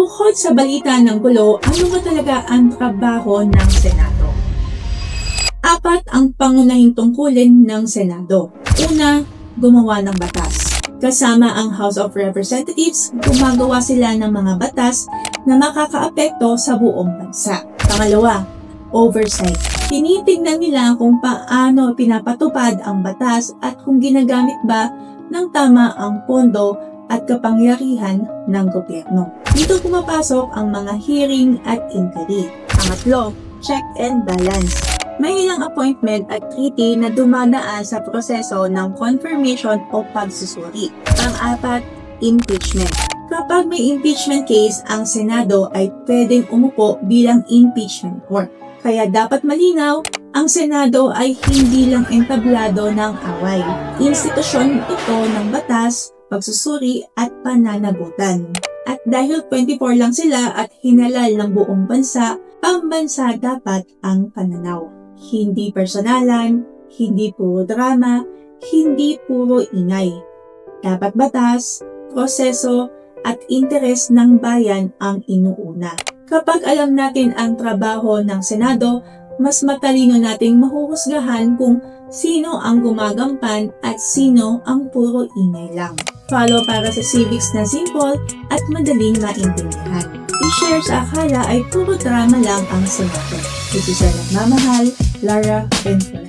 Bukod sa balita ng gulo, ano ba talaga ang trabaho ng Senado? Apat ang pangunahing tungkulin ng Senado. Una, gumawa ng batas. Kasama ang House of Representatives, gumagawa sila ng mga batas na makakaapekto sa buong bansa. Pangalawa, oversight. Tinitingnan nila kung paano pinapatupad ang batas at kung ginagamit ba ng tama ang pondo at kapangyarihan ng gobyerno. Dito pumapasok ang mga hearing at inquiry. Pangatlo, check and balance. May ilang appointment at treaty na dumadaan sa proseso ng confirmation o pagsusuri. Pang-apat, impeachment. Kapag may impeachment case, ang Senado ay pwedeng umupo bilang impeachment court. Kaya dapat malinaw, ang Senado ay hindi lang entablado ng away. Institusyon ito ng batas, pagsusuri at pananagutan. At dahil 24 lang sila at hinalal ng buong bansa, pambansa dapat ang pananaw. Hindi personalan, hindi puro drama, hindi puro ingay. Dapat batas, proseso at interes ng bayan ang inuuna. Kapag alam natin ang trabaho ng Senado, mas matalino nating mahuhusgahan kung sino ang gumagampan at sino ang puro ingay lang. Follow para sa civics na simple at madaling maintindihan. I-share sa akala ay puro drama lang ang Senado. Ito sa nagmamahal, Lara Benford.